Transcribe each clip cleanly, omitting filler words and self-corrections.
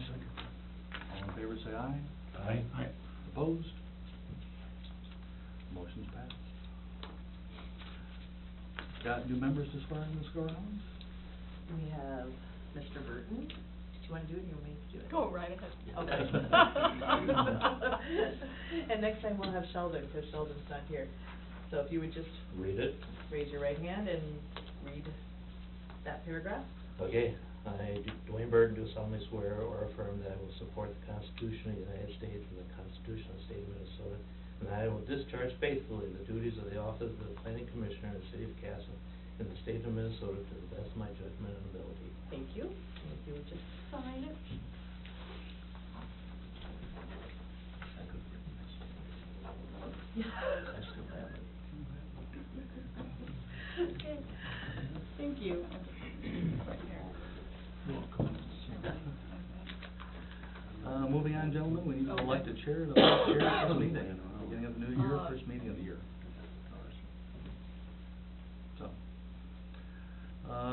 second. All in favor, say aye. Aye. Aye. Opposed? Motion's passed. Got new members to swear in, Ms. Gorhams? We have Mr. Burton. Do you want to do it, or you want me to do it? Go right ahead. Okay. And next time we'll have Sheldon, because Sheldon's not here. So if you would just Read it. raise your right hand and read that paragraph. Okay. I, Dwayne Burton, do solemnly swear or affirm that I will support the Constitution of the United States and the Constitution of the State of Minnesota, and that I will discharge faithfully the duties of the office of the Planning Commissioner in the City of Castle in the State of Minnesota to the best of my judgment and ability. Thank you. And if you would just sign it. I still have it. Okay. Thank you. Right here. Moving on, gentlemen, we need to Okay. elect a chair and a vice chair at this meeting, beginning of the new year, first meeting of the year. So,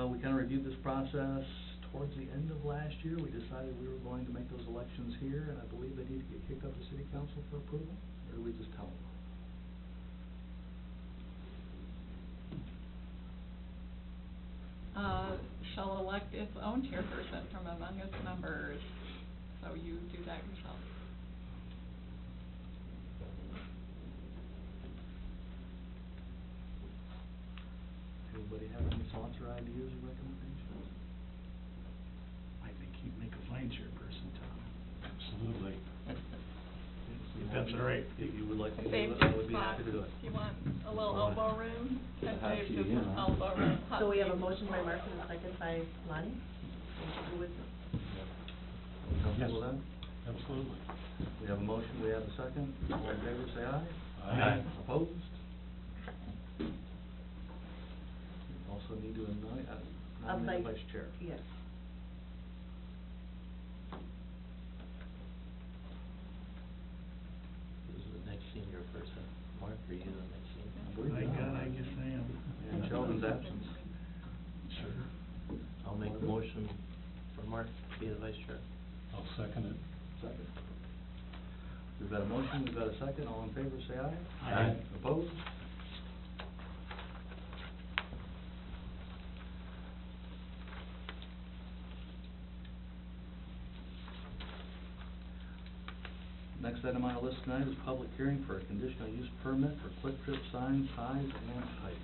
we kind of reviewed this process towards the end of last year. We decided we were going to make those elections here, and I believe they need to get kicked up to city council for approval, or do we just tell them? Shall elect its own chairperson from among its members, so you do that yourself. Anybody have any thoughts or ideas or recommendations? I think you'd make a fine chairperson, Tom. Absolutely. If that's all right. If you would like to do Save it, I your would be spot. happy to do it. You want a little elbow room? That Hot saves seat, just yeah. some elbow room. Hot So we have a seat. motion by Mark and a second by Lonnie. Who would- Comfortable with that? Absolutely. We have a motion, we have a second. All in favor, say aye. Aye. Opposed? Also need to nominate a vice chair. Yes. Who's the next senior person? Mark, are you the next I senior? believe My so. God, I guess I am. In Sheldon's absence. Sure. I'll make a motion for Mark to be the vice chair. I'll second it. Second. We've got a motion, we've got a second. All in favor, say aye. Aye. Opposed? Next item on our list tonight is public hearing for a conditional use permit for Quick Trip sign size and height.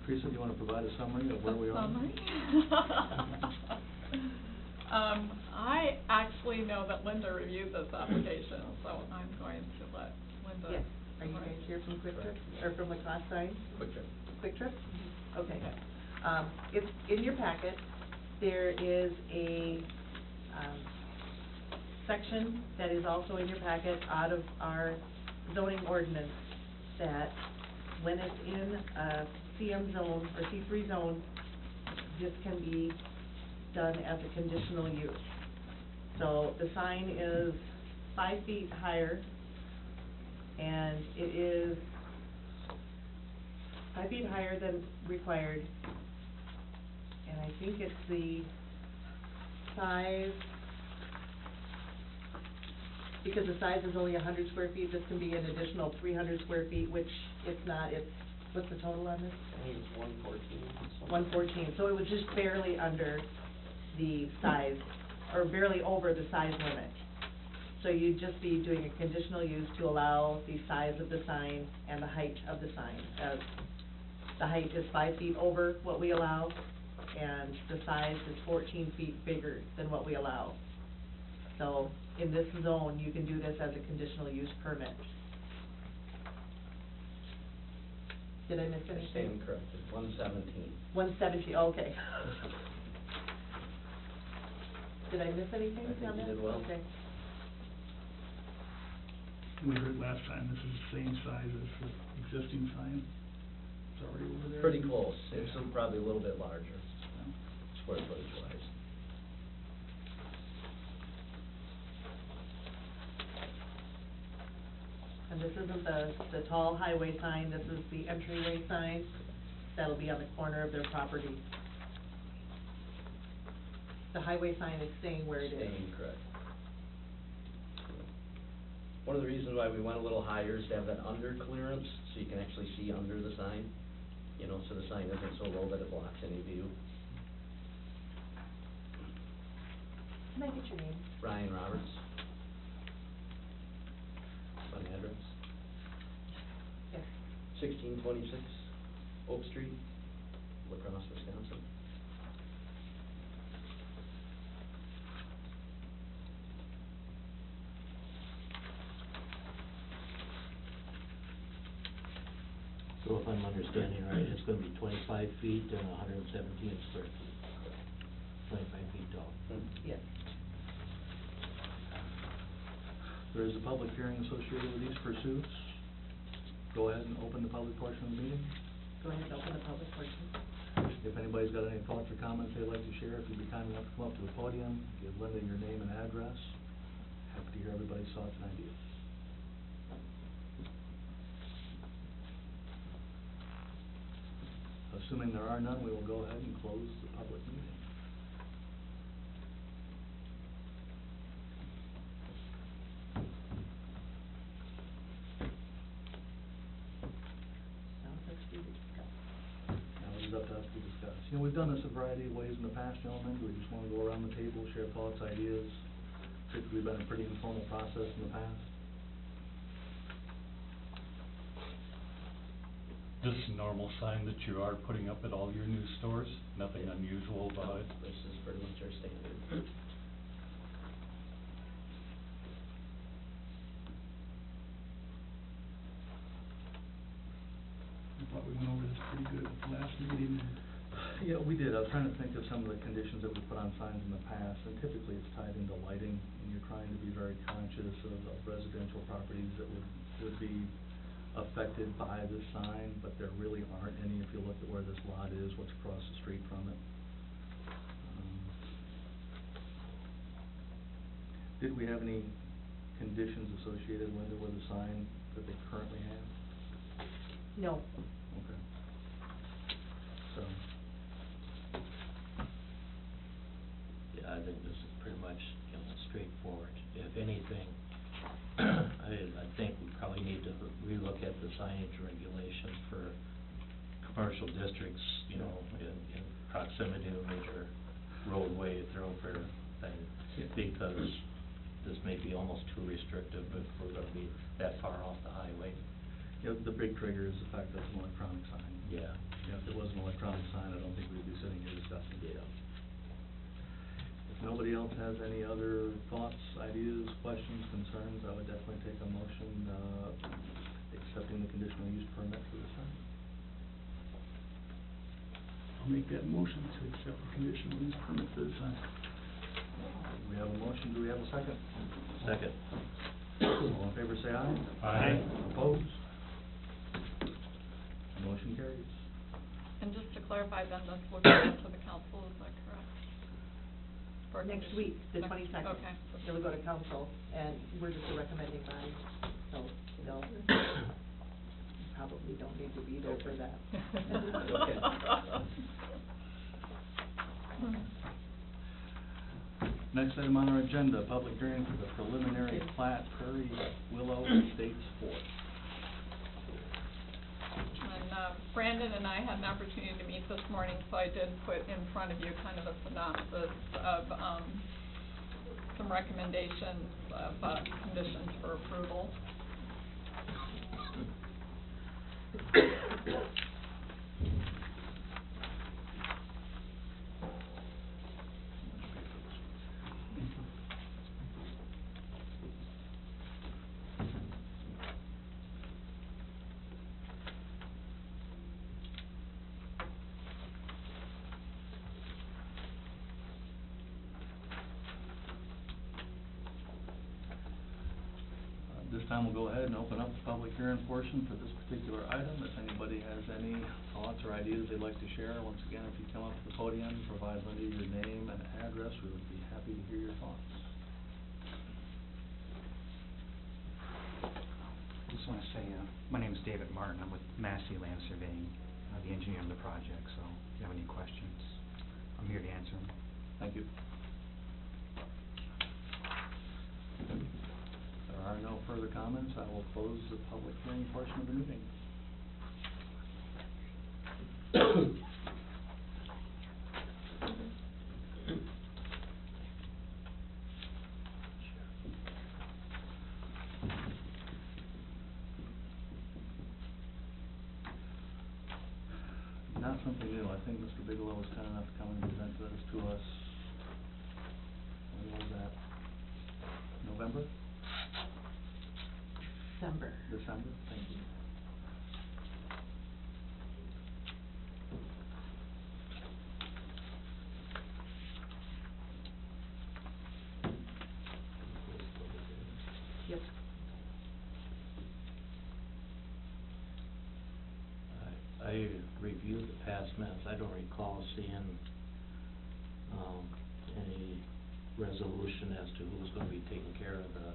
Teresa, do you want to provide a summary of where we are? A summary? I actually know that Linda reviewed this application, so I'm going to let Linda. Yes. Are you guys here from Quick Trip, or from Lacrosse Sign? Quick Trip. Quick Trip? Okay. It's in your packet. There is a, section that is also in your packet out of our zoning ordinance that when it's in a CM zone or C3 zone, this can be done as a conditional use. So the sign is 5 feet higher, and it is 5 feet higher than required. And I think it's the size, because the size is only 100 square feet, this can be an additional 300 square feet, which it's not, it's, what's the total on this? I think it's 114. 114, so it was just barely under the size, or barely over the size limit. So you'd just be doing a conditional use to allow the size of the sign and the height of the sign. As the height is 5 feet over what we allow, and the size is 14 feet bigger than what we allow. So in this zone, you can do this as a conditional use permit. Did I miss anything? Stand corrected, 117. 117, okay. Did I miss anything I think on you that? did well. Okay. We heard last time, this is the same size as the existing sign. It's already over there. Pretty close, it's probably a little bit larger, square footage wise. This isn't the tall highway sign, this is the entryway sign that'll be on the corner of their property. The highway sign is staying where it is. Staying correct. One of the reasons why we went a little higher is to have that under clearance, so you can actually see under the sign. You know, so the sign isn't so low that it blocks any view. Can I get your name? Ryan Roberts. My address, Yes. 1626 Oak Street, La Crosse, Wisconsin. So if I'm understanding right, it's gonna be 25 feet and 117 square feet. 25 feet tall. Yes. There is a public hearing associated with these pursuits. Go ahead and open the public portion of the meeting. Go ahead and open the public portion. If anybody's got any thoughts or comments they'd like to share, if you'd be kind enough to come up to the podium, give Linda your name and address. Happy to hear everybody's thoughts and ideas. Assuming there are none, we will go ahead and close the public meeting. Now it's up to you to discuss. Now it is up to us to discuss. You know, we've done this a variety of ways in the past, gentlemen. We just wanna go around the table, share thoughts, ideas. Typically been a pretty informal process in the past. This is a normal sign that you are putting up at all your new stores? Nothing unusual about it? This is pretty much our standard. I thought we went over this pretty good at the last meeting. Yeah, we did. I was trying to think of some of the conditions that we put on signs in the past, and typically it's tied into lighting, and you're trying to be very conscious of residential properties that would be affected by the sign, but there really aren't any if you look at where this lot is, what's across the street from it. Did we have any conditions associated, Linda, with the sign that they currently have? No. Okay. So, Yeah, I think this is pretty much, you know, straightforward. If anything, I think we probably need to relook at the signage regulations for commercial districts, you know, in proximity to a major roadway, thoroughfare thing, because this may be almost too restrictive if we're gonna be that far off the highway. you know, the big trigger is the fact that it's an electronic sign. Yeah. You know, if it was an electronic sign, I don't think we'd be sitting here discussing it. Yeah. If nobody else has any other thoughts, ideas, questions, concerns, I would definitely take a motion, accepting the conditional use permit for this sign. I'll make that motion to accept the conditional use permit for the sign. We have a motion, do we have a second? Second. All in favor, say aye. Aye. Opposed? Motion carries. And just to clarify, then this will go to the council, is that correct? For Next condition- week, the next- 22nd. Okay. It'll go to council, and we're just a recommending body, so they'll, probably don't need to be there for that. Okay. Next item on our agenda, public hearing for the preliminary plat Prairie Willow Estates 4. And Brandon and I had an opportunity to meet this morning, so I did put in front of you kind of a synopsis of some recommendations of conditions for approval. This time we'll go ahead and open up the public hearing portion for this particular item. If anybody has any thoughts or ideas they'd like to share, once again, if you come up to the podium, provide Linda your name and address, we would be happy to hear your thoughts. Just wanna My name is David Martin. I'm with Massey Land Surveying, the engineer on the project, so if you have any questions, I'm here to answer them. Thank you. There are no further comments. I will close the public hearing portion of the meeting. Not something new. I think Mr. Bigelow was kind enough to come and present this to us. When was that? November? December. December? Thank you. Yep. I reviewed the past minutes. I don't recall seeing, any resolution as to who's gonna be taking care of the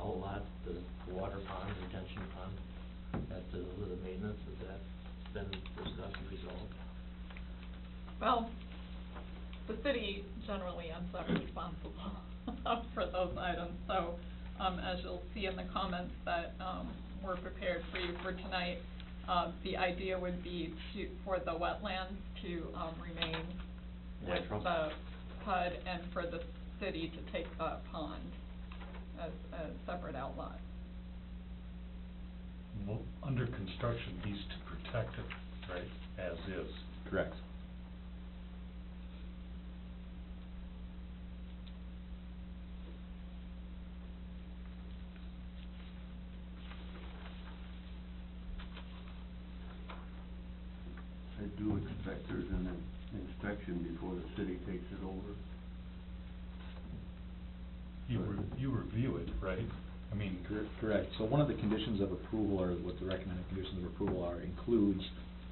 outlot, the water pond, retention pond, with the maintenance. Has that been discussed and resolved? Well, the city generally ends up responsible for those items, so, as you'll see in the comments that, were prepared for you for tonight, the idea would be for the wetlands to, remain with Natural. the PUD and for the city to take the pond as a separate outlot. Well, under construction, needs to protect it, right, as is. Correct. I do expect there's an inspection before the city takes it over. You review it, right? I mean. Correct. So one of the conditions of approval, or what the recommended conditions of approval are, includes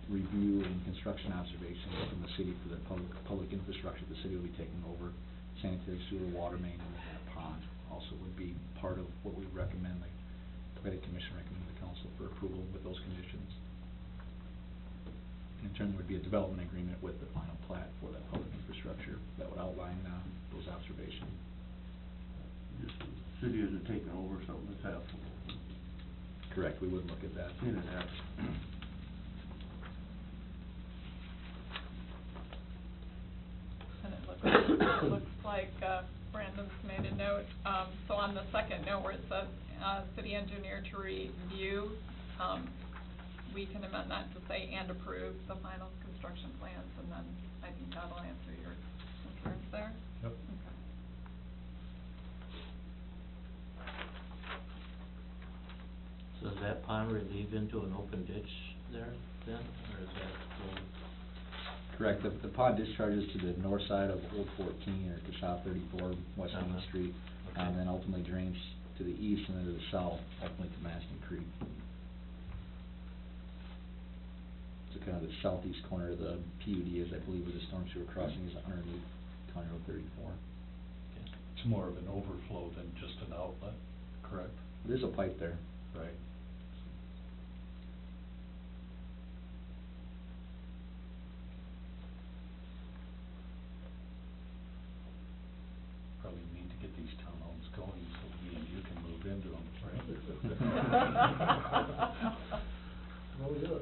review and construction observations from the city for the public infrastructure the city will be taking over. Sanitary sewer, water main, and that pond also would be part of what we recommend, the planning commission recommend the council for approval with those conditions. In turn, there would be a development agreement with the final plat for that public infrastructure that would outline, those observations. Just the city isn't taking over something that's habitable. Correct, we would look at that. In it habitable. And it looks like, Brandon's made a note, so on the second note where it says, city engineer to review, we can amend that to say, and approve the final construction plans, and then I think that'll answer your concerns there. Yep. Okay. So does that pond relieve into an open ditch there then, or is that full? Correct, the pond discharges to the north side of Old 14 or Cashaw 34 West Main Street, Okay. and then ultimately drains to the east and then to the south, ultimately to Maston Creek. So kind of the southeast corner of the PUD is, I believe, where the storm sewer crossing is underneath County Road 34. Okay. It's more of an overflow than just an outlet, correct? There's a pipe there. Right. Probably need to get these townhomes going so me and you can move into them, right? Oh, yeah.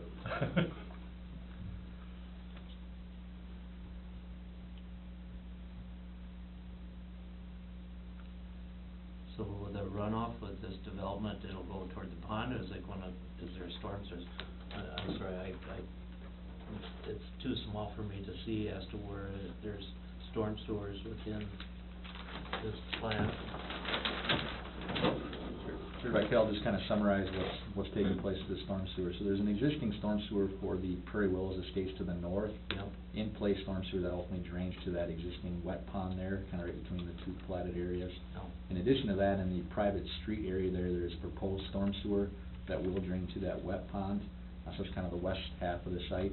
So with the runoff with this development, it'll go toward the pond, or is it gonna, is there storm sewers? I'm sorry, it's too small for me to see as to where there's storm sewers within this plan. Correct, I'll just kind of summarize what's taking place with the storm sewer. So there's an existing storm sewer for the Prairie Willows Estates to the north. Yep. In place storm sewer that ultimately drains to that existing wet pond there, kind of right between the two platted areas. No. In addition to that, in the private street area there is proposed storm sewer that will drain to that wet pond. So it's kind of the west half of the site.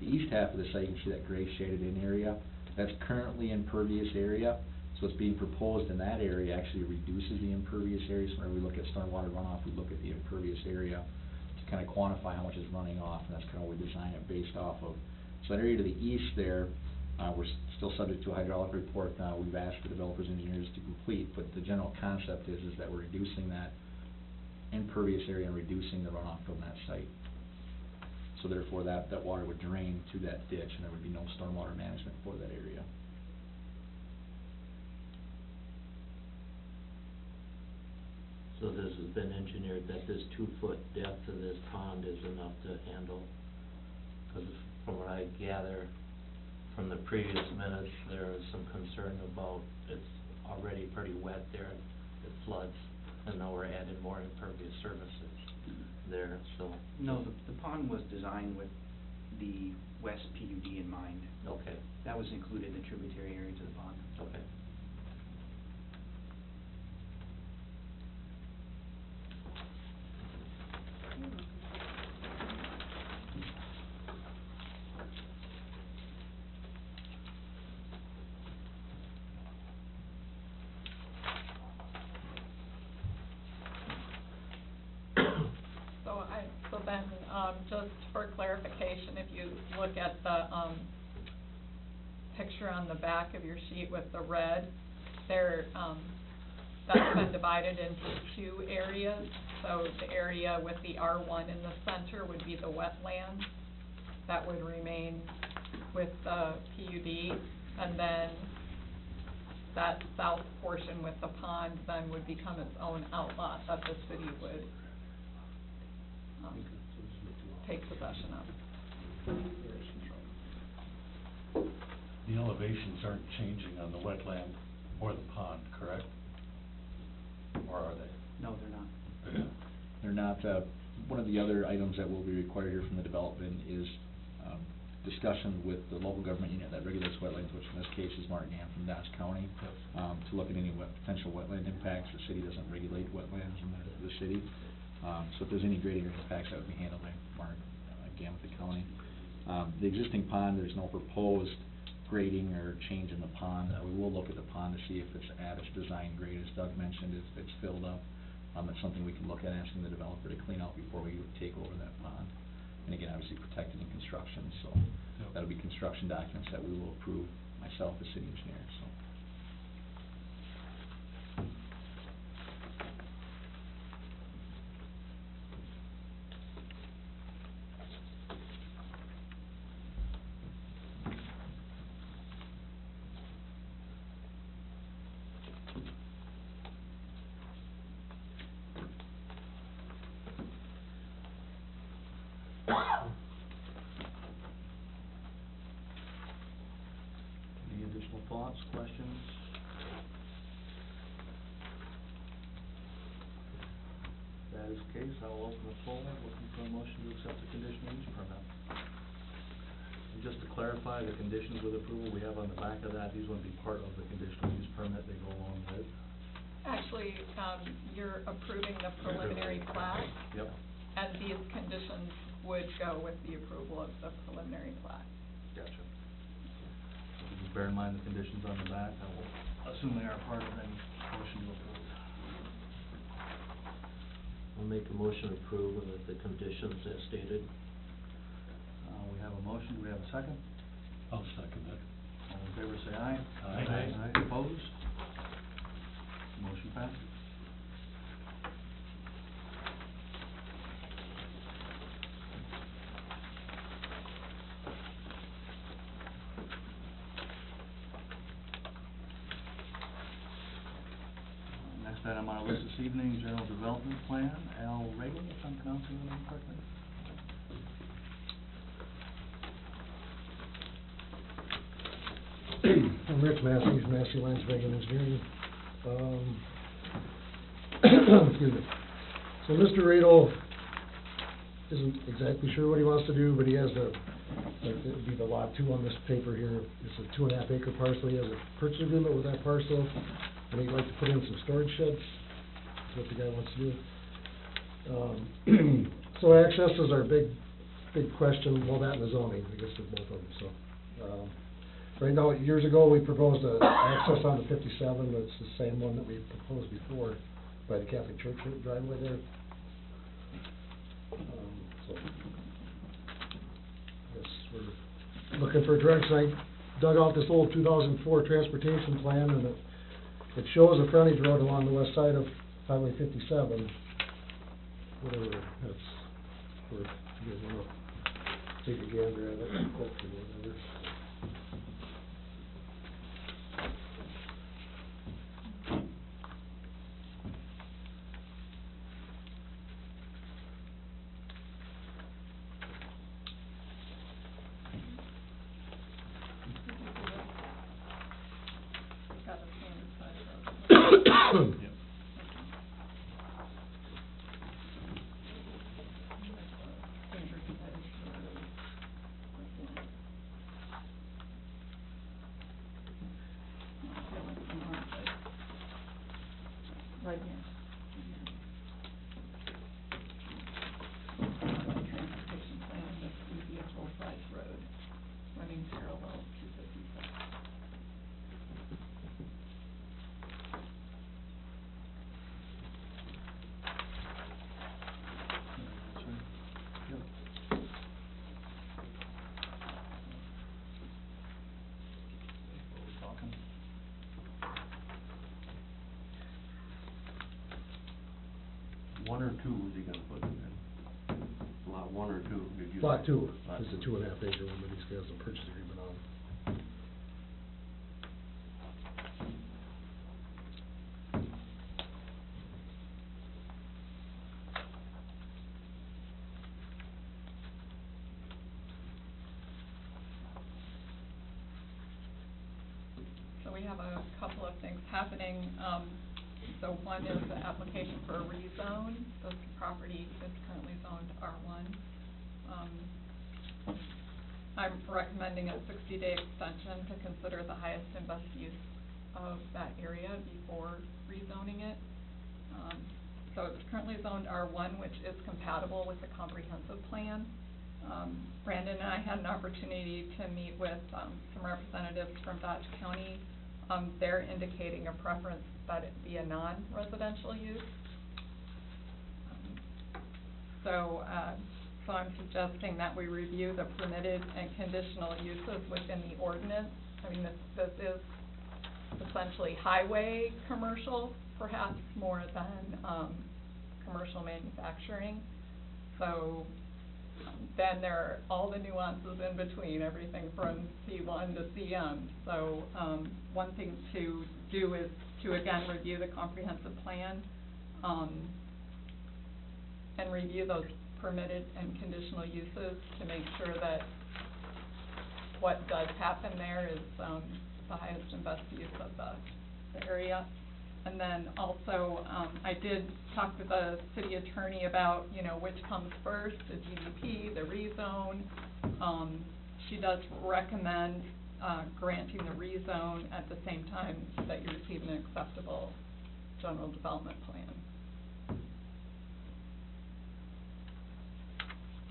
The east half of the site, you can see that gray shaded in area. That's currently impervious area. So what's being proposed in that area actually reduces the impervious area. So whenever we look at stormwater runoff, we look at the impervious area to kind of quantify how much is running off, and that's kind of what we design it based off of. So that area to the east there, we're still subject to a hydraulic report now, we've asked the developers engineers to complete, but the general concept is that we're reducing that impervious area and reducing the runoff from that site. So therefore, that water would drain to that ditch, and there would be no stormwater management for that area. So this has been engineered that this 2-foot depth of this pond is enough to handle? Because from what I gather from the previous minutes, there was some concern about it's already pretty wet there, it floods, and now we're adding more impervious surfaces there, so. No, the pond was designed with the west PUD in mind. Okay, That was included in the tributary area to the pond. okay. So then, just for clarification, if you look at the, picture on the back of your sheet with the red, there, that's been divided into 2 areas. So the area with the R1 in the center would be the wetland. That would remain with the PUD, and then that south portion with the pond then would become its own outlot that the city would take possession of. The elevations aren't changing on the wetland or the pond, correct? Or are they? No, they're not. They're not, one of the other items that will be required here from the development is, discussion with the local government unit that regulates wetlands, which in this case is Martin Gam from Dodge County, to look at any potential wetland impacts. The city doesn't regulate wetlands in the city. So if there's any grading or impacts, that would be handled by Martin Gam with the county. The existing pond, there's no proposed grading or change in the pond. We will look at the pond to see if it's at its design grade, as Doug mentioned, if it's filled up. It's something we can look at, asking the developer to clean out before we take over that pond. And again, obviously protected in construction, so that'll be construction documents that we will approve, myself as city engineer, so. Any additional thoughts, questions? If that is the case, I will open the floor, looking for a motion to accept the conditional use permit. And just to clarify, the conditions with approval we have on the back of that, these would be part of the conditional use permit they go along with. Actually, you're approving the preliminary plat, Yep. and these conditions would go with the approval of the preliminary plat. Gotcha. So just bear in mind the conditions on the back, I will assume they are part of any motion to approve. I'll make a motion to approve with the conditions as stated. We have a motion, do we have a second? I'll second that. All in favor, say aye. Aye. Aye, opposed? Motion passes. Next item on our list this evening, General Development Plan, Al Reagan, if I'm pronouncing the name correctly. I'm Rick Matthews, Massey Landscape Engineering. Excuse me. So Mr. Radel isn't exactly sure what he wants to do, but he has the, like, it'd be the lot 2 on this paper here. It's a 2.5 acre parcel. He has a purchase agreement with that parcel, and he'd like to put in some storage sheds. That's what the guy wants to do. So access is our big question, well, that and the zoning, I guess, with both of them, so. Right now, years ago, we proposed access onto 57, that's the same one that we proposed before by the Catholic Church driveway there. so. Yes, we're looking for direction. I dug out this old 2004 transportation plan, and it shows a frontage road along the west side of Highway 57. Whatever, that's, where, if you guys wanna take a gander at it, quick or whatever. Got a standard size road. Yep. Standard size road. Right here. Transportation plan, this would be a full-size road running parallel to 57. That's right. Yep. What are we talking? One or two is he gonna put in there? Lot one or two, did you? Lot 2, Lot is the two. 2.5 acre one that he's got the purchase agreement on. So we have a couple of things happening. So one is the application for a rezone. This property is currently zoned R1. I'm recommending a 60-day extension to consider the highest and best use of that area before rezoning it. So it's currently zoned R1, which is compatible with the comprehensive plan. Brandon and I had an opportunity to meet with some representatives from Dodge County. They're indicating a preference that it be a non-residential use. So I'm suggesting that we review the permitted and conditional uses within the ordinance. I mean, this is essentially highway commercial, perhaps more than commercial manufacturing. So then there are all the nuances in between, everything from C1 to CM. So one thing to do is to again review the comprehensive plan and review those permitted and conditional uses to make sure that what does happen there is the highest and best use of the area. And then also, I did talk to the city attorney about, you know, which comes first, the GDP, the rezone. She does recommend granting the rezone at the same time that you receive an acceptable general development plan.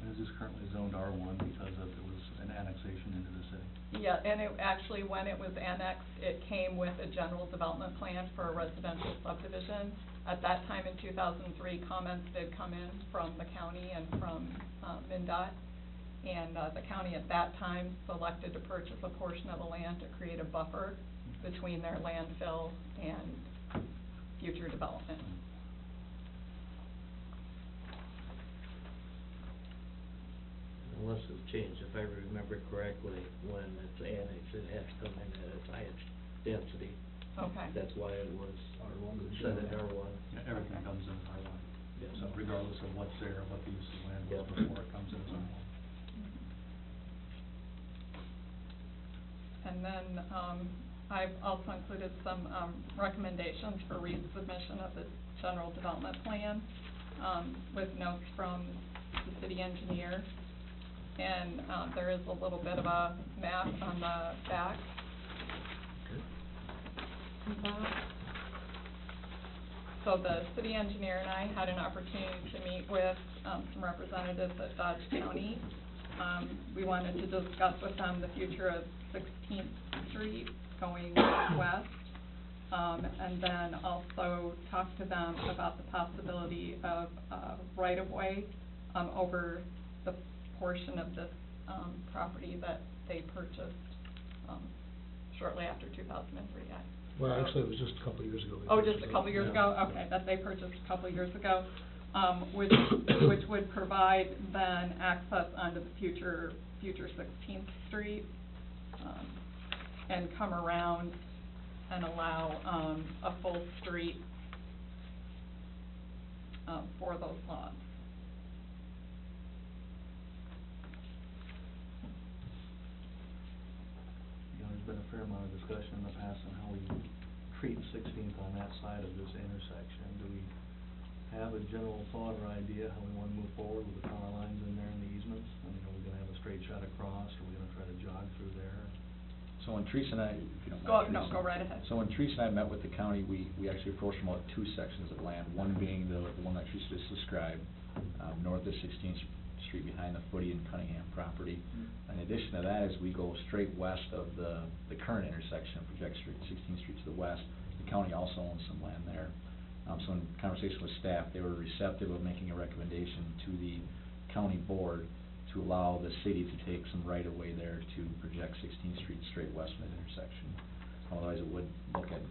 Is this currently zoned R1 because of, it was an annexation into the city? Yeah, and it actually, when it was annexed, it came with a general development plan for a residential subdivision. At that time in 2003, comments did come in from the county and from MnDOT. And the county at that time selected to purchase a portion of the land to create a buffer between their landfill and future development. Unless it's changed, if I remember correctly, when it's annexed, it has to come in at its highest density. Okay. That's why it was R1 is set at general. R1. Yeah, everything comes in R1. Yeah. So regardless of what's there, what the use of land was Yep. before it comes in as R1. And then, I've also included some, recommendations for resubmission of the general development plan, with notes from the city engineer. And, there is a little bit of a map on the back. So the city engineer and I had an opportunity to meet with, some representatives at Dodge County. We wanted to discuss with them the future of 16th Street going west. And then also talk to them about the possibility of right-of-way over the portion of this, property that they purchased, shortly after 2003. Well, actually, it was just a couple of years ago. they Oh, just purchased a it. couple years Yeah. ago, okay, that they purchased a couple years ago, which, which would provide then access onto the future 16th Street, and come around and allow, a full street, for those lots. You know, there's been a fair amount of discussion in the past on how we treat 16th on that side of this intersection. Do we have a general thought or idea how we wanna move forward with the power lines in there and the easements? I mean, are we gonna have a straight shot across, or are we gonna try to jog through there? So when Teresa and I, if you don't mind, Teresa. Go right ahead. So when Teresa and I met with the county, we actually approached them about two sections of land, one being the one that Teresa just described, north of 16th Street behind the Footy and Cunningham property. In addition to that, as we go straight west of the current intersection, project 16th Street to the west, the county also owns some land there. So in conversation with staff, they were receptive of making a recommendation to the county board to allow the city to take some right-of-way there to project 16th Street straight west of that intersection. Otherwise, it would look at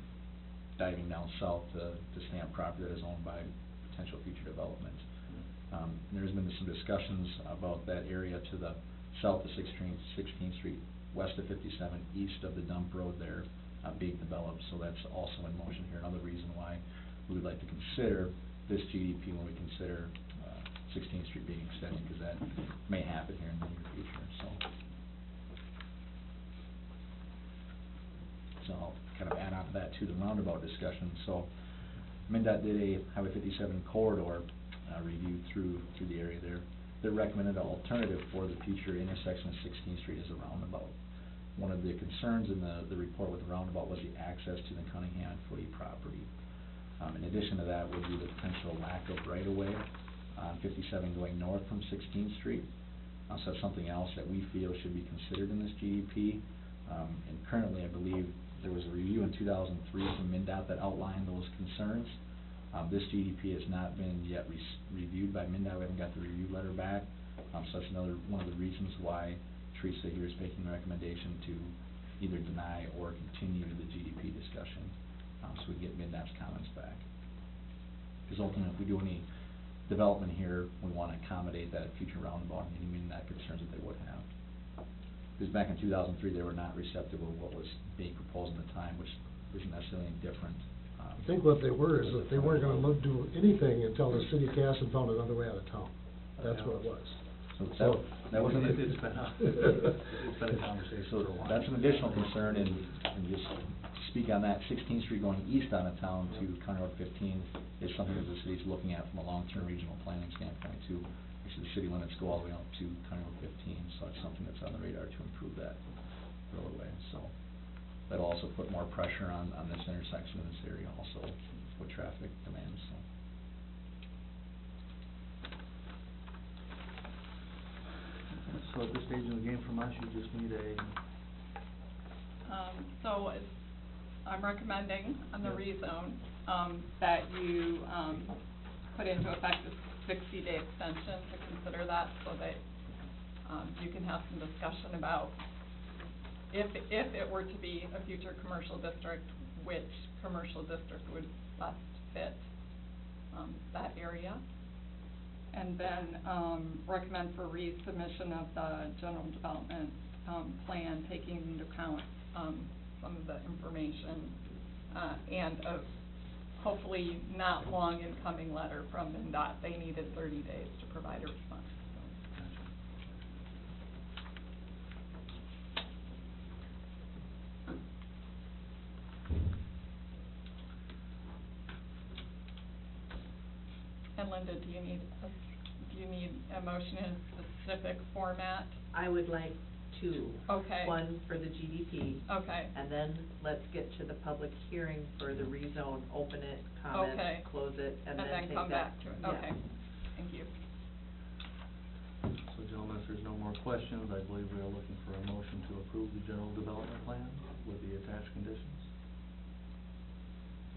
diving down south to stamp property that is owned by potential future development. There's been some discussions about that area to the south of 16th Street, west of 57, east of the dump road there, being developed, so that's also in motion here. Another reason why we would like to consider this GDP when we consider 16th Street being extended, because that may happen here in the near future, so. So I'll kind of add on to that too, the roundabout discussion. So MnDOT did a Highway 57 corridor review through the area there. They recommended an alternative for the future intersection of 16th Street as a roundabout. One of the concerns in the report with the roundabout was the access to the Cunningham and Footy property. In addition to that would be the potential lack of right-of-way on 57 going north from 16th Street. So that's something else that we feel should be considered in this GDP. And currently, I believe there was a review in 2003 from MnDOT that outlined those concerns. This GDP has not been yet reviewed by MnDOT. We haven't got the review letter back. So that's another one of the reasons why Teresa here is making a recommendation to either deny or continue the GDP discussion, so we can get MnDOT's comments back. Because ultimately, if we do any development here, we want to accommodate that future roundabout and any MnDOT concerns that they would have. Because back in 2003, they were not receptive of what was being proposed at the time, which isn't necessarily any different. I think what they were is that they weren't gonna do anything until the city of Casson found another way out of town. That's what it was. So that wasn't a... It's been a conversation So for a while. that's an additional concern, and just to speak on that, 16th Street going east out of town to County Road 15 is something that the city's looking at from a long-term regional planning standpoint too. Actually, the city limits go all the way up to County Road 15, so it's something that's on the radar to improve that roadway, so. That'll also put more pressure on this intersection in this area also with traffic demands, so. So at this stage in the game from us, you just need a... So I'm recommending on the Yep. rezone, that you, put into effect a 60-day extension to consider that, so that, you can have some discussion about if it were to be a future commercial district, which commercial district would best fit, that area. And then, recommend for resubmission of the general development, plan, taking into account, some of the information, and a hopefully not long incoming letter from MnDOT. They needed 30 days to provide a response, so. And Linda, do you need a motion in a specific format? I would like two. Okay. One for the GDP. Okay. And then let's get to the public hearing for the rezone, open it, comment, Okay. close it, and then take that. come back to it, Yeah. okay. Thank you. So gentlemen, if there's no more questions, I believe we are looking for a motion to approve the general development plan with the attached conditions.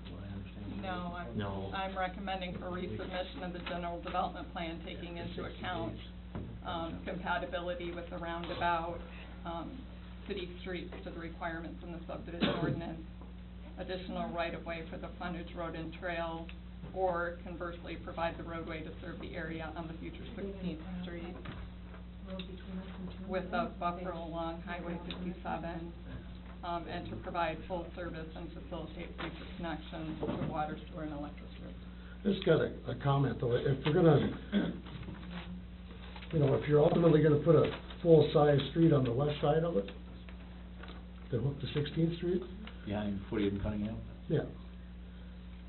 Do I understand? No, No. I'm recommending for resubmission of the general development plan, taking into account compatibility with the roundabout, city streets to the requirements in the subdivision ordinance, additional right-of-way for the frontage road and trail, or conversely, provide the roadway to serve the area on the future 16th Street with a buffer along Highway 57, and to provide full service and facilitate future connections to water, sewer, and electricity. Just got a comment though, if we're gonna, you know, if you're ultimately gonna put a full-size street on the west side of it, to hook to 16th Street, Behind Footy and Cunningham? yeah.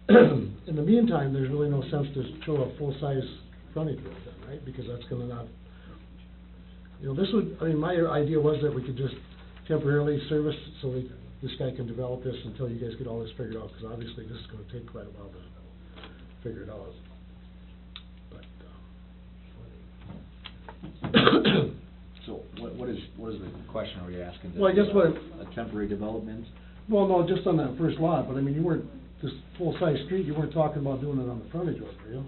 In the meantime, there's really no sense to show a full-size frontage road then, right? Because that's gonna not, you know, this would, I mean, my idea was that we could just temporarily service, so this guy can develop this until you guys get all this figured out, because obviously this is gonna take quite a while to figure it out. But, So what is the question are we asking? Well, I guess what- A temporary development? well, no, just on that first lot, but I mean, you weren't, this full-size street, you weren't talking about doing it on the frontage road, were you?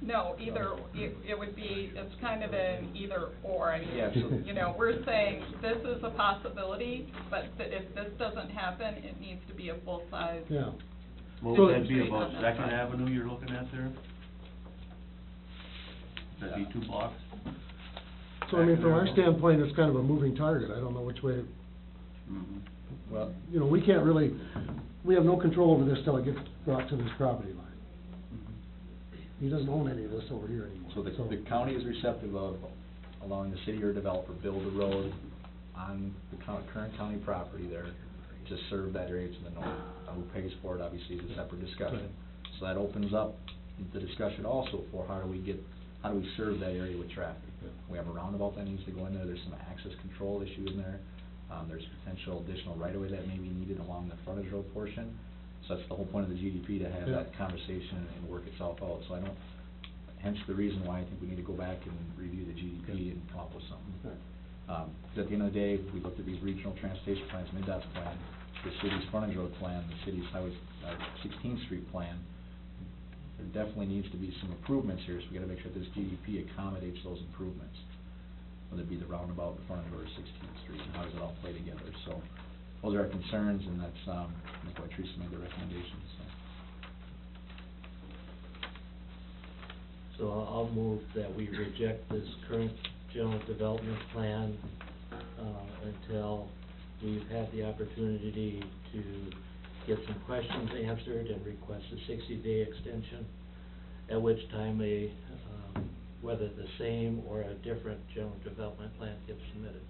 No, either, it would be, it's kind of an either or, I Yeah, so- mean, you know, we're saying this is a possibility, but if this doesn't happen, it needs to be a full-size. Yeah. What So- would that be, Street about on that Second side. Avenue you're looking at there? That'd be 2 blocks? So, I mean, from our standpoint, it's kind of a moving target, I don't know which way, Mhm. Well, you know, we can't really, we have no control over this till it gets brought to this property line. He doesn't own any of this over here anymore. so the county is receptive of allowing the city or developer build a road on the current county property there to serve that area to the north. Who pays for it, obviously, is a separate discussion. So that opens up the discussion also for how do we serve that area with traffic? We have a roundabout that needs to go in there, there's some access control issue in there. There's potential additional right-of-way that may be needed along the frontage road portion. So that's the whole point of the GDP, to have that conversation and work itself out. So I don't, hence the reason why I think we need to go back and review the GDP and come up with something. Because at the end of the day, we looked at these regional transportation plans, MnDOT's plan, the city's frontage road plan, the city's highway, 16th Street plan. There definitely needs to be some improvements here, so we gotta make sure this GDP accommodates those improvements. Whether it be the roundabout, the frontage road, or 16th Street, and how does it all play together, so. Those are our concerns, and that's, I think why Teresa made the recommendations, so. So I'll move that we reject this current general development plan, until we've had the opportunity to get some questions answered and request a 60-day extension, at which time whether the same or a different general development plan gets submitted.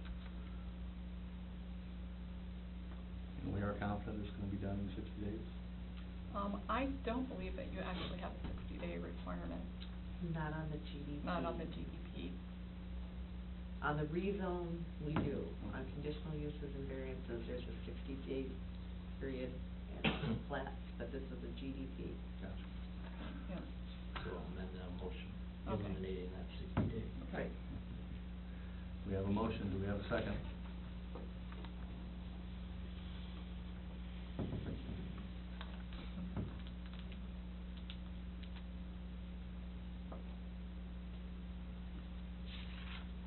And we are confident it's gonna be done in 60 days? I don't believe that you actually have a 60-day requirement, Not on the GDP. not on the GDP. On the rezone, we do. On conditional uses and variances, there's a 60-day period and flats, but this is a GDP. Gotcha. Yeah. So I'll amend that motion, Okay. eliminating that 60-day. Right. We have a motion, do we have a second?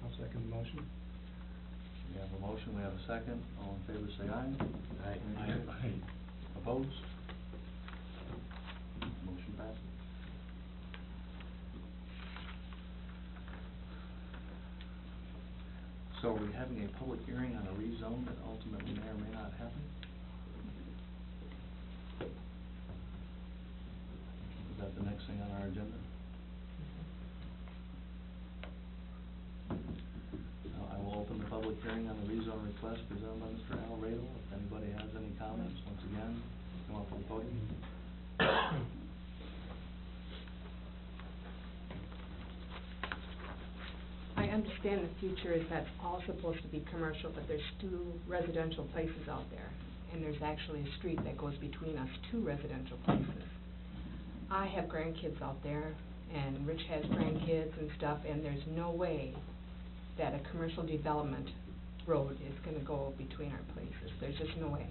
I'll second the motion. We have a motion, we have a second, all in favor say aye. Aye. Opposed? Motion passes. So are we having a public hearing on a rezone that ultimately may or may not happen? Is that the next thing on our agenda? I will open the public hearing on the rezone request presented by Mr. Al Radel. If anybody has any comments, once again, come up to the podium. I understand the future is that's all supposed to be commercial, but there's two residential places out there. And there's actually a street that goes between us two residential places. I have grandkids out there, and Rich has grandkids and stuff, and there's no way that a commercial development road is gonna go between our places. There's just no way.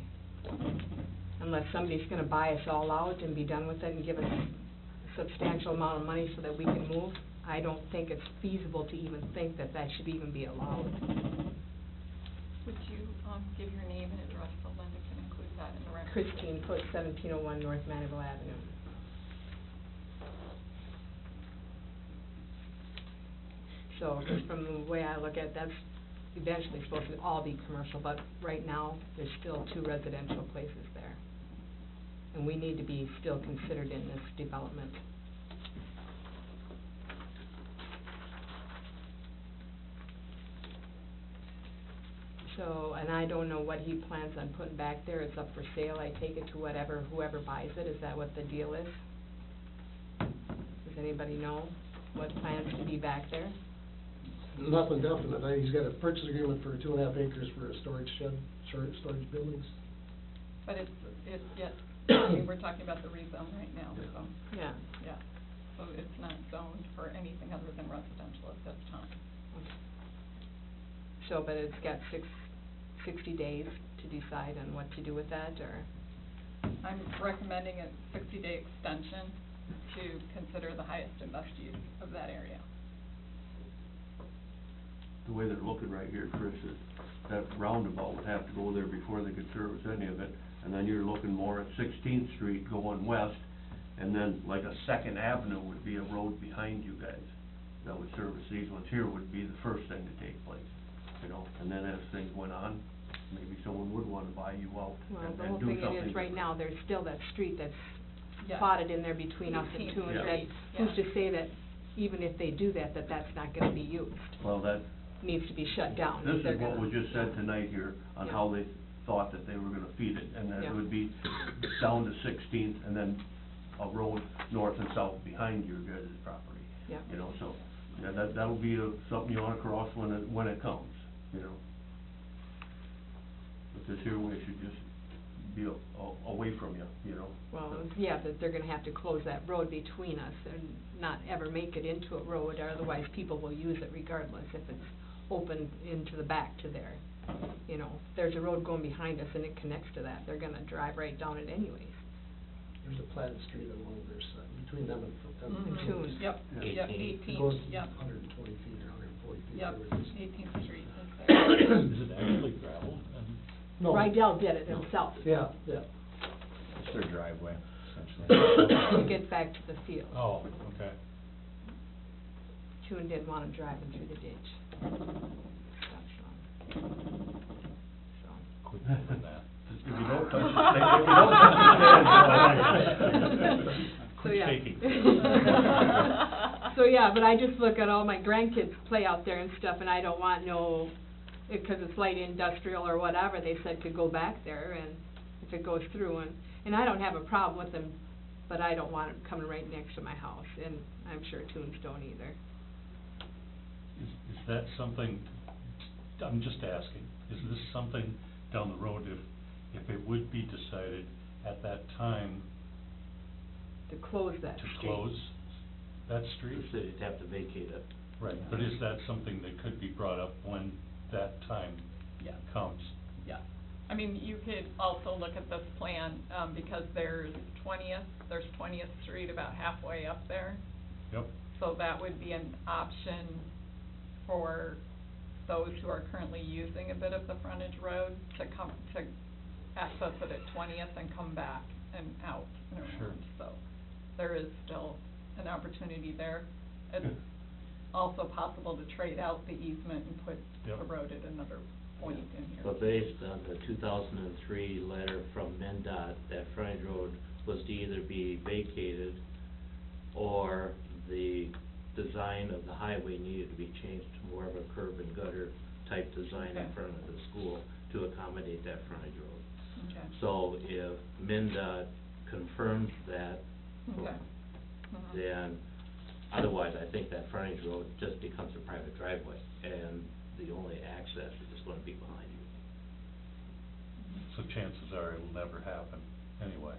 Unless somebody's gonna buy us all out and be done with it and give us a substantial amount of money so that we can move, I don't think it's feasible to even think that that should even be allowed. Would you, give your name and address so Linda can include that in the record? Christine Foot, 1701 North Mandeville Avenue. So, just from the way I look at it, that's eventually supposed to all be commercial, but right now, there's still 2 residential places there. And we need to be still considered in this development. So, and I don't know what he plans on putting back there, it's up for sale, I take it to whoever buys it, is that what the deal is? Does anybody know what plans to be back there? Nothing definite. He's got a purchase agreement for 2.5 acres for a storage shed, storage buildings. But it's yet, I mean, we're talking about the rezone right now, so, Yeah. yeah. So it's not zoned for anything other than residential at this time. So, but it's got 60 days to decide on what to do with that, or? I'm recommending a 60-day extension to consider the highest and best use of that area. The way they're looking right here, Chris, is that roundabout would have to go there before they could service any of it. And then you're looking more at 16th Street going west, and then like a Second Avenue would be a road behind you guys that would service these ones here would be the first thing to take place, you know. And then as things went on, maybe someone would want to buy you out Well, and the whole do thing something. it is, right now, there's still that street that's Yeah. plotted in there between us and 18th two, and Yeah. that, Street, who's yeah. to say that even if they do that, that's not gonna be used? Well, that, Needs to be shut down. this if they're is what gonna- was just said tonight here on Yeah. how they thought that they were gonna feed it, and that Yeah. it would be down to 16th and then a road north and south behind your guys' property. Yeah. You know, so, yeah, that'll be something you wanna cross when it comes, you know. But this here way should just be away from you, you know. Well, yeah, that they're gonna have to close that road between us and not ever make it into a road, or otherwise people will use it regardless if it's open into the back to there. You know, there's a road going behind us and it connects to that, they're gonna drive right down it anyways. There's a platted street along their side, between them and Mhm. Tunes. Yep, yep, 18th. It goes 18th, yep, 120 feet or 140 feet. yep, whatever it is. 18th Street is there. Is it actually gravel? No. Rydell did it himself. Yeah, yeah. It's their driveway, essentially. To get back to the field. Oh, okay. Tune didn't want him driving through the ditch. That's wrong. So. Quit doing that. If you don't touch it, if you don't touch it, So, Quit yeah. shaking. So, yeah, but I just look at all my grandkids play out there and stuff, and I don't want because it's light industrial or whatever, they said could go back there, and if it goes through, and I don't have a problem with them, but I don't want it coming right next to my house, and I'm sure Tunes don't either. Is that something, I'm just asking, is this something down the road if it would be decided at that time To close that to street. close that street? The city'd have to vacate it. Right, but is that something that could be brought up when that time Yeah. comes? Yeah, I mean, you could also look at this plan, because there's 20th Street about halfway up there. Yep. So that would be an option for those who are currently using a bit of the frontage road to access it at 20th and come back and out and around. Sure. So there is still an opportunity there. It's also possible to trade out the easement and put Yep. the road at another point in here. But based on the 2003 letter from MnDOT, that frontage road was to either be vacated or the design of the highway needed to be changed to more of a curb and gutter type design in Okay. front of the school to accommodate that frontage road. Okay. So if MnDOT confirms that, Okay. Mhm. then otherwise I think that frontage road just becomes a private driveway, and the only access is just gonna be behind you. So chances are it'll never happen anyway.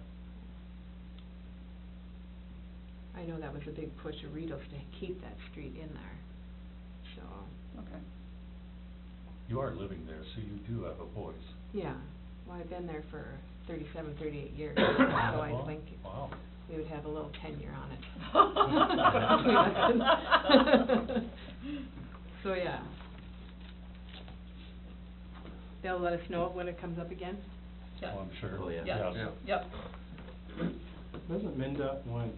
I know that was a big push of Ritos to keep that street in there, so, Okay. You are living there, so you do have a voice. yeah. Well, I've been there for 37, 38 years, so I Wow. think Wow. we would have a little tenure on it. So, yeah. They'll let us know when it comes up again? Yes. Oh, I'm sure. Oh, yeah. Yes, Yeah. yep. Doesn't MinDOT want,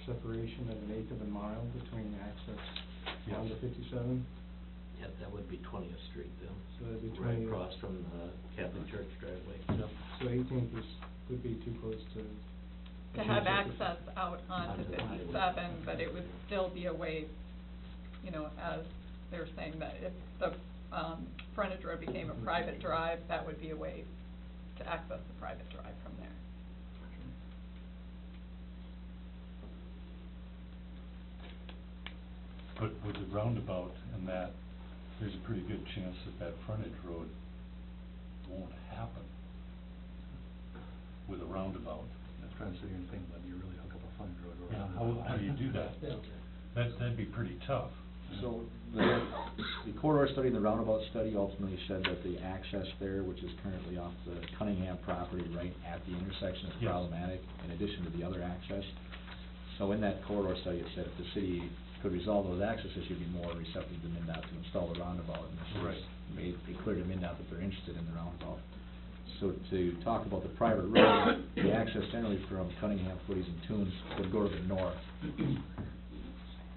separation of 1/8 of a mile between access down to 57? Yeah, that would be 20th Street then. So that'd be Right 20th. across from the Catholic Church driveway. Yep. So 18th would be too close to. To have access out onto Onto the highway. 57, but it would still be a way, you know, as they're saying that if the, frontage road became a private drive, that would be a way to access the private drive from there. But with the roundabout and that, there's a pretty good chance that that frontage road won't happen with a roundabout. That's what I'm sitting here thinking, whether you really hook up a frontage road or a Yeah, roundabout. how do you do that? That'd be pretty tough. So, the corridor study and the roundabout study ultimately said that the access there, which is currently off the Cunningham property right at the intersection, is Yes. problematic, in addition to the other access. So in that corridor study, it said if the city could resolve those access issues, it'd be more receptive to MinDOT to install the roundabout, and this Right. made it clear to MinDOT that they're interested in the roundabout. So to talk about the private road, the access generally from Cunningham, Footies, and Tunes would go to the north.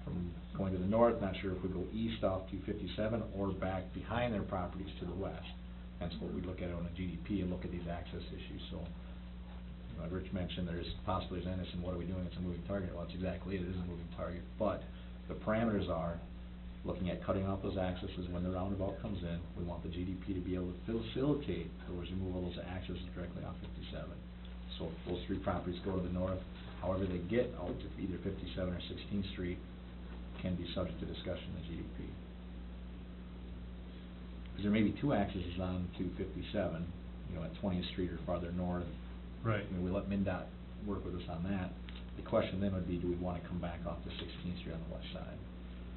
From going to the north, not sure if we go east off 257 or back behind their properties to the west. That's what we look at on a GDP and look at these access issues, so. You know, Rich mentioned there's possibilities in this, and what are we doing, it's a moving target, well, that's exactly it, it is a moving target. But the parameters are, looking at cutting off those accesses when the roundabout comes in, we want the GDP to be able to facilitate those removal of those accesses directly off 57. So if those three properties go to the north, however they get out to either 57 or 16th Street, can be subject to discussion in the GDP. Because there may be two accesses on 257, you know, at 20th Street or farther north. Right. I mean, we let MinDOT work with us on that. The question then would be, do we want to come back off to 16th Street on the west side?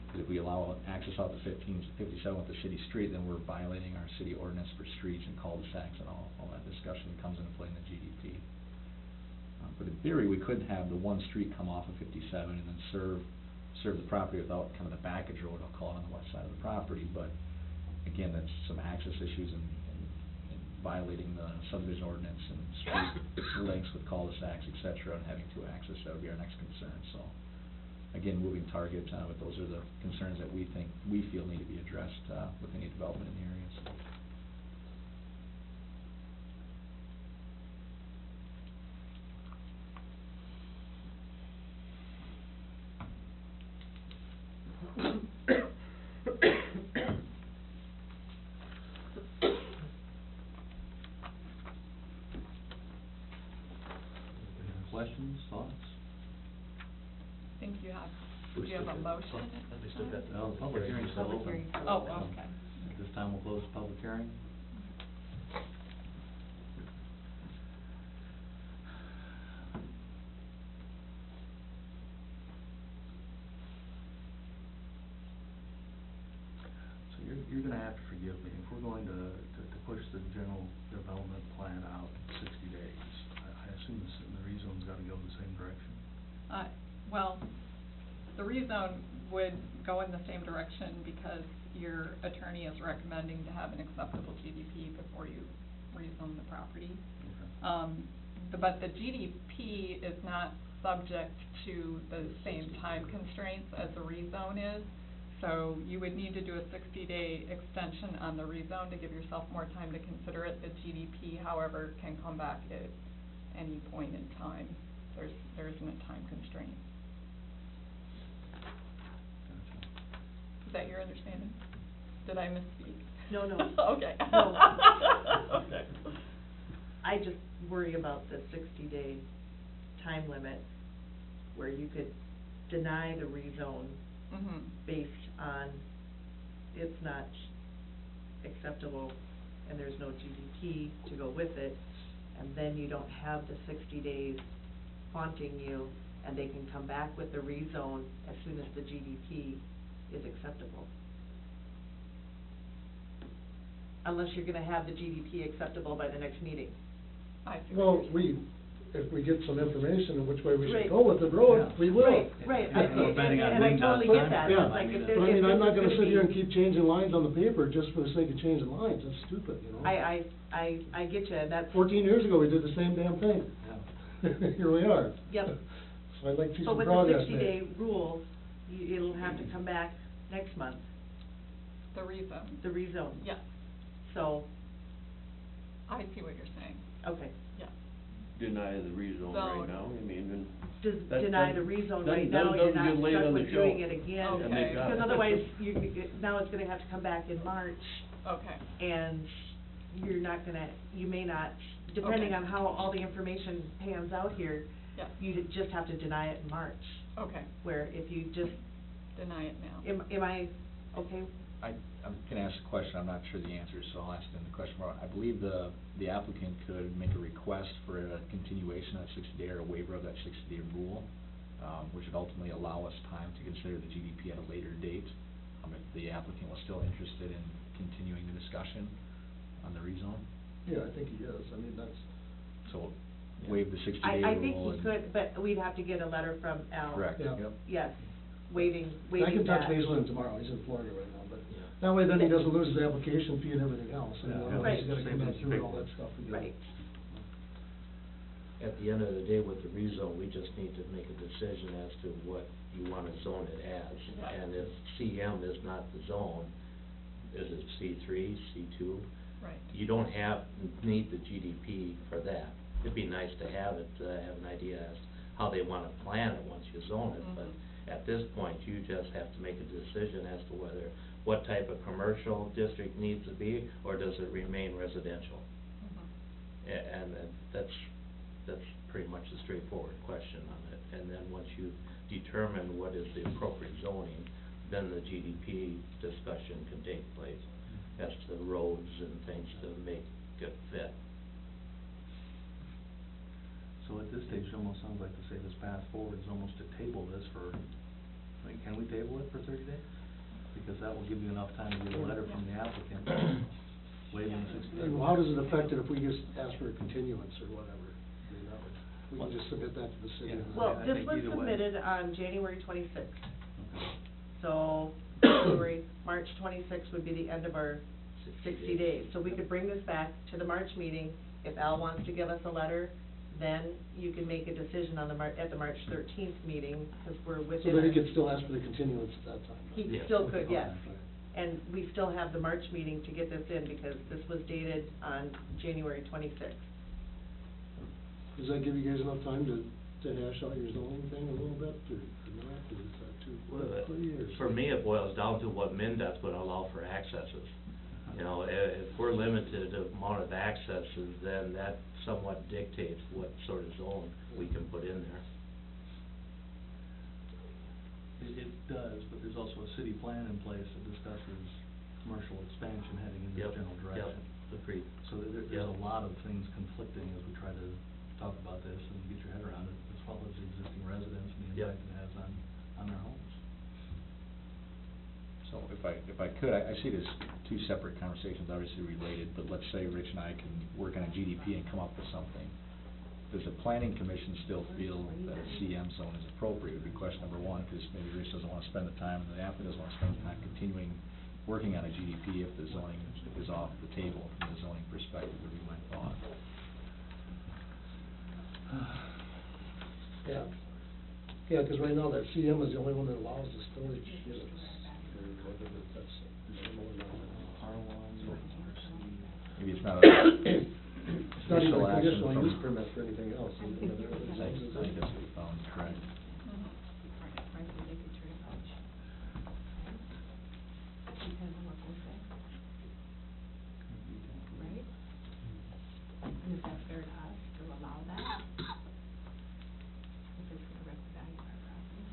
Because if we allow access out to 57 with the city street, then we're violating our city ordinance for streets and cul-de-sacs and all that discussion comes into play in the GDP. But in theory, we could have the one street come off of 57 and then serve the property without kind of the backage road, I'll call it, on the west side of the property. But again, that's some access issues and violating the subdivision ordinance and street links with cul-de-sacs, et cetera, and having two access, that would be our next concern. So, again, moving target, but those are the concerns that we feel need to be addressed with any development in the area. So. Questions, thoughts? I think you have, We do you have still a got- motion? we still got the No, public hearing's still Public open. hearing's still Oh, open. okay. At this time, we'll close the public hearing. So you're gonna have to forgive me, if we're going to push the general development plan out 60 days, I assume the rezone's gotta go the same direction? Well, the rezone would go in the same direction because your attorney is recommending to have an acceptable GDP before you rezone the property. Okay. But the GDP is not subject to the same time constraints as the rezone is. So you would need to do a 60-day extension on the rezone to give yourself more time to consider it. The GDP, however, can come back at any point in time. There isn't a time constraint. Gotcha. Is that your understanding? Did I misspeak? No, no. Okay. No. Okay. I just worry about the 60-day time limit where you could deny the rezone Mhm. based on it's not acceptable and there's no GDP to go with it, and then you don't have the 60 days haunting you, and they can come back with the rezone as soon as the GDP is acceptable. Unless you're gonna have the GDP acceptable by the next meeting. I see what Well, you're saying. if we get some information on which way we Right. should go with the road, Yeah. we will. Right, Yeah, we're betting on and I wind totally this get time. that, Yeah, like, if but there, I mean, I'm not gonna this is sit here and be- keep changing lines on the paper just for the sake of changing lines, that's stupid, you know? I get you, and that's. 14 years ago, we did the same damn thing. Yeah. Here we are. Yep. So I'd like to see But some with the progress 60-day made. rule, it'll have to come back next month, The rezone. the rezone. Yeah, So, I see what you're saying, okay. yeah. Deny the rezone right Zone. now, I mean, and. Just that- deny that- the rezone that- right that now, you're doesn't not get laid stuck on the with doing shelf. it again. Okay. And they've got Because it. otherwise, now it's gonna have to come back in March, Okay, and you're not gonna, you may not, depending Okay. on how all the information pans out here, yeah, you just have to deny it in March, okay, where if you just, deny it now. am I okay? I'm gonna ask a question, I'm not sure the answer, so I'll ask them the question more. I believe the applicant could make a request for a continuation of that 60-day or a waiver of that 60-day rule, which would ultimately allow us time to consider the GDP at a later date, if the applicant was still interested in continuing the discussion on the rezone. Yeah, I think he is, I mean, that's, So waive the 60-day rule. I think he and- could, but we'd have to get a letter from Al. Correct, Yeah. yep. Yes, waiving I can touch that. base with him tomorrow, he's in Florida right now, but Yeah. that way then he doesn't lose his application fee and everything else, and Yeah. otherwise he's gotta Right. come back Save through his all that stuff again. Right. At the end of the day, with the rezone, we just need to make a decision as to what you wanna zone it as. Right. And if CM is not the zone, is it C3, C2? Right. You don't need the GDP for that. It'd be nice to have it, have an idea as how they wanna plan it once you zone it, but at this point, you just have to make a decision as to what type of commercial district needs to be, or does it remain residential? And that's pretty much a straightforward question on it. And then once you determine what is the appropriate zoning, then the GDP discussion can take place as to roads and things to make it fit. So at this stage, it almost sounds like to say this path forward is almost to table this for, I mean, can we table it for 30 days? Because that will give you enough time to get a letter from the applicant waiving the 60 days. And how does it affect it if we just ask for a continuance or whatever? I mean, that would, we can just submit that to the city. Yeah. and- Well, I this think was either way. submitted on January 26th, Okay. so March 26th would be the end of our 60 days. So we could bring this back to the March meeting. If Al wants to give us a letter, then you can make a decision on at the March 13th meeting, because we're So within. then he our- could still ask for the continuance at that time? He Yes. still could, Okay. yes. And we still have the March meeting to get this in, because this was dated on January 26th. Does that give you guys enough time to hash out your zoning thing a little bit, or not, or is that too quickly, or? For me, it boils down to what MinDOT's gonna allow for accesses. You know, if we're limited to amount of accesses, then that somewhat dictates what sort of zone we can put in there. It does, but there's also a city plan in place that discusses commercial expansion heading in this Yep, general direction. Yep, agreed. So there's Yep. a lot of things conflicting as we try to talk about this and get your head around it, as well as the existing residents and the Yep. impact it has on their homes. So if I could, I see this two separate conversations, obviously related, but let's say Rich and I can work on a GDP and come up with something. Does the planning commission still feel that a CM zone is appropriate, would be question number one, because maybe Rich doesn't wanna spend the time, and the applicant doesn't wanna spend the time continuing working on a GDP if the zoning is off the table from the zoning perspective, would be my thought. Yeah, yeah, because right now that CM is the only one that allows the storage units, or whatever, that's, Maybe it's not a it's not even official a action conditional from. use permit for anything else. I think that's what we found, correct. Depends on what they say. Right? And is that fair to us to allow that? If it's gonna wreck the value of our property?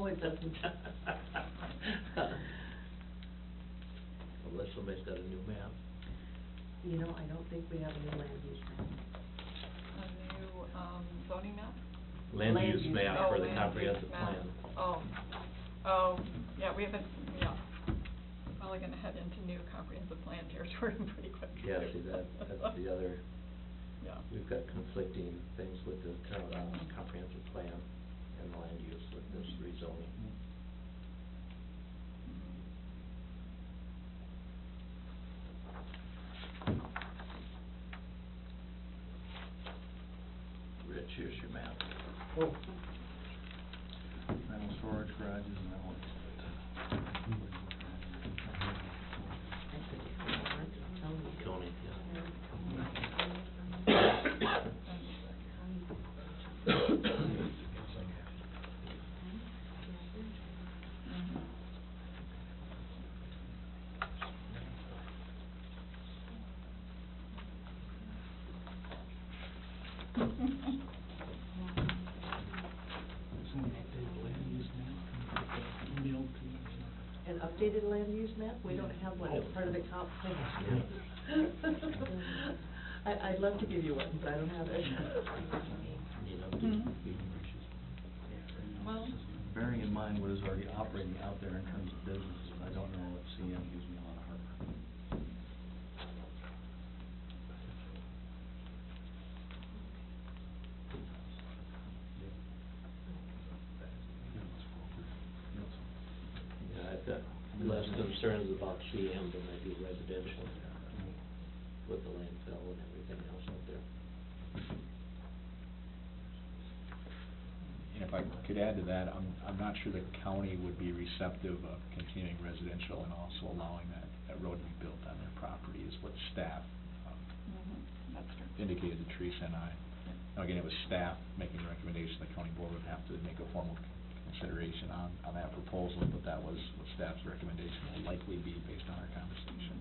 No, it doesn't. Unless somebody's got a new map. You know, I don't think we have a new land use map. A new, zoning map? Land use map Oh, for the land comprehensive use map. plan. Oh, yeah, we haven't, yeah, probably gonna head into new comprehensive plan territory pretty quick. Yeah, see, that's the other, Yeah. we've got conflicting things with the comprehensive plan and land use with this rezoning. Rich, here's your map. Oh. Metal storage garages and that one. Tony, An updated land use map? We don't have one, it's part of the comp plan. I'd love to give you one, but I don't have it. Well, Bearing in mind what is already operating out there in terms of businesses, I don't know if CM gives me a lot of heartburn. Yeah, I've got less concerns about CM than I do residential with the landfill and everything else out there. And if I could add to that, I'm not sure the county would be receptive of continuing residential and also allowing that road to be built on their property, is what staff that's true. indicated to Teresa and I. Now, again, it was staff making the recommendation, the county board would have to make a formal consideration on that proposal, but that was what staff's recommendation will likely be based on our conversation.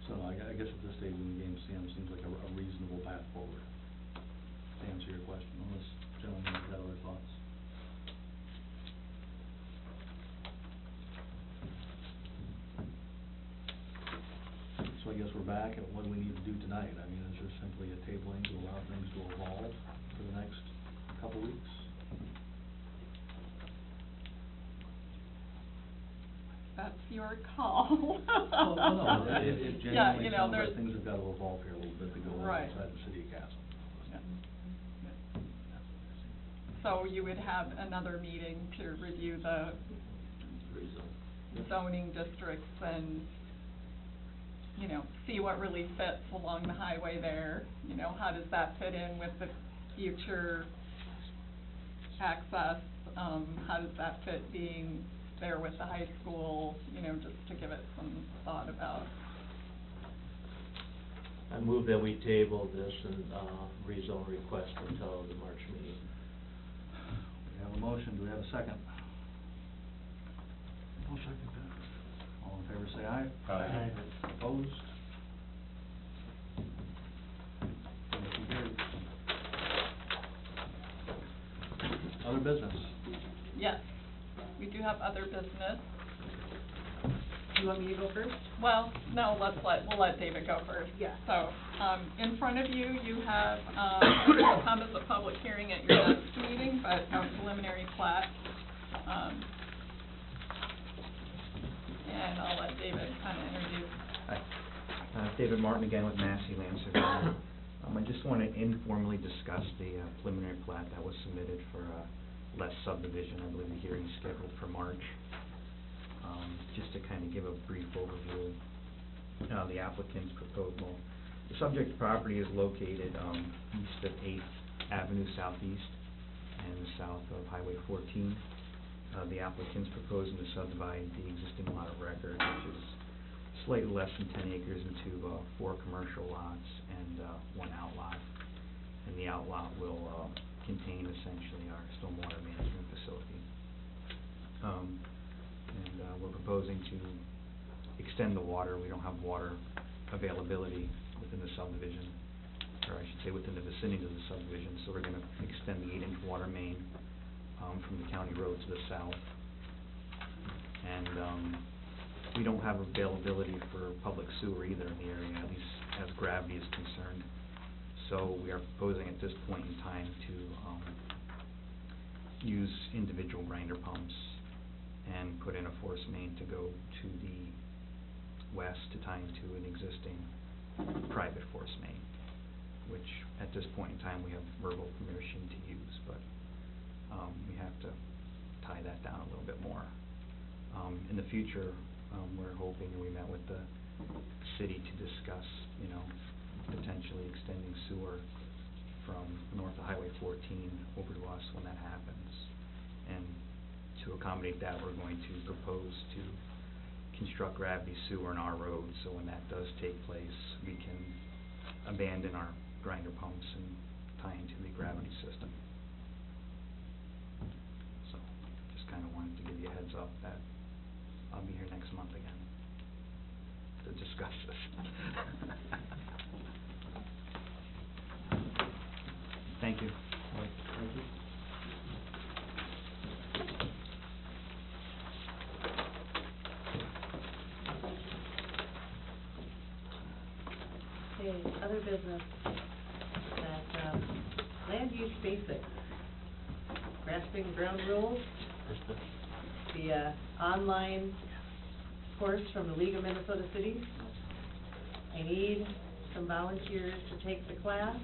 So I guess at this stage in the game, CM seems like a reasonable path forward, to answer your question, unless gentlemen have got other thoughts. So I guess we're back at what do we need to do tonight? I mean, is there simply a tabling to allow things to evolve for the next couple weeks? That's your call. Well, no, it Yeah, genuinely you know, sounds there's. like things have got to evolve here a little bit to go Right. outside the city of Castle. Yeah. So you would have another meeting to review the zoning districts and, you know, see what really fits along the highway there, you know, how does that fit in with the future access, how does that fit being there with the high school, you know, just to give it some thought about. I move that we table this and, rezone request until the March meeting. We have a motion, do we have a second? I'll second that. All in favor say aye. Aye. Opposed? Motion carries. Other business? Yes, we do have other business. Do you want me to go first? Well, no, we'll let David go first. Yeah. So, in front of you, you have, it will come as a public hearing at your next meeting, but a preliminary plat. And I'll let David kind of introduce. Hi, David Martin again with Massey Land Surveying. I just want to informally discuss the preliminary plat that was submitted for Les subdivision. I believe the hearing is scheduled for March. Just to kind of give a brief overview, the applicant's proposal. The subject property is located east of 8th Avenue Southeast and south of Highway 14. The applicant's proposing to subdivide the existing lot of record, which is slightly less than 10 acres, into 4 commercial lots and 1 outlot. And the outlot will contain essentially our stormwater management facility. We're proposing to extend the water. We don't have water availability within the subdivision. or I should say within the vicinity of the subdivision, so we're gonna extend the 8-inch water main, from the county road to the south. And, we don't have availability for public sewer either in the area, at least as gravity is concerned. So we are proposing at this point in time to, use individual grinder pumps and put in a force main to go to the west to tie into an existing private force main, which at this point in time we have verbal permission to use, but we have to tie that down a little bit more. In the future, we're hoping, and we met with the city to discuss, you know, potentially extending sewer from north of Highway 14 over to us when that happens. And to accommodate that, we're going to propose to construct gravity sewer in our road, so when that does take place, we can abandon our grinder pumps and tie into the gravity system. So, just kinda wanted to give you a heads up that I'll be here next month again to discuss this. Thank you. Thank you. Okay, other business, that, land use basics, grasping ground rules, the, online course from the League of Minnesota Cities. I need some volunteers to take the class.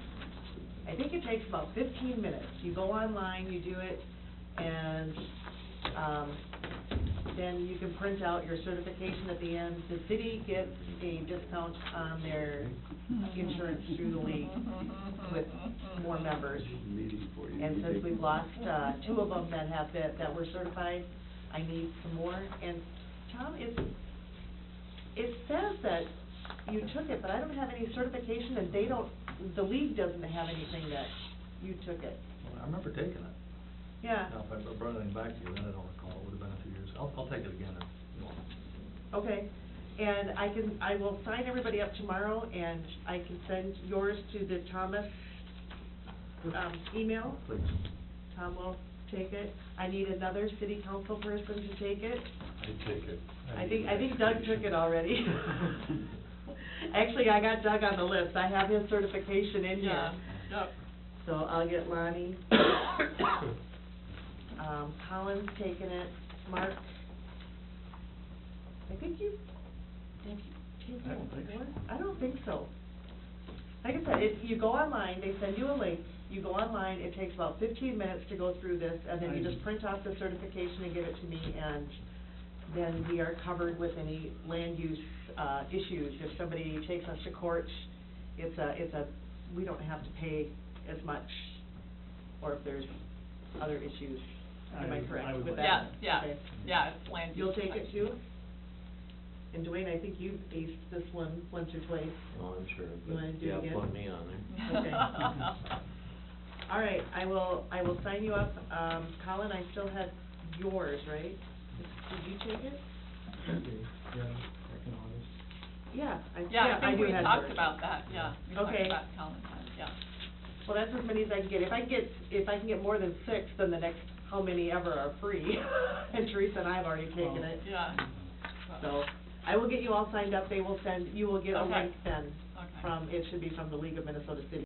I think it takes about 15 minutes. You go online, you do it, and, then you can print out your certification at the end. The city gets a discount on their insurance through the league with more members. And since we've lost, 2 of them that were certified, I need some more. And Tom, it says that you took it, but I don't have any certification, and the league doesn't have anything that you took it. Well, I remember taking it. Yeah. Now, if I brought anything back to you, then I don't recall, it would've been a few years. I'll take it again if you want. Okay, and I will sign everybody up tomorrow, and I can send yours to the Thomas, email. Please. Tom will take it. I need another city council person to take it. I take it. I think Doug took it already. Actually, I got Doug on the list. I have his certification in here. Yep. So I'll get Lonnie. Colin's taken it. Mark, I think have you taken it before? I don't think so. Like I said, you go online, they send you a link, you go online, it takes about 15 minutes to go through this, and then you just print off the certification and give it to me, and then we are covered with any land use, issues. If somebody takes us to court, we don't have to pay as much, or if there's other issues. Am I correct with that? Yeah, Okay. yeah, it's land use. You'll take it too? And Dwayne, I think you've aced this one once or twice. Oh, I'm sure, You but, wanna do it yeah, again? plug me on there. Okay. All right, I will sign you up. Colin, I still have yours, right? Did you take it? Okay, yeah, back in August. Yeah, Yeah, I think do we have talked yours. about that, yeah. We talked Okay. about Calendar, yeah. Well, that's as many as I can get. If I can get more than 6, then the next how many ever are free. And Teresa and I have already taken it. Yeah. So, I will get you all signed up. You will get a Okay. link then Okay. it should be from the League of Minnesota Cities.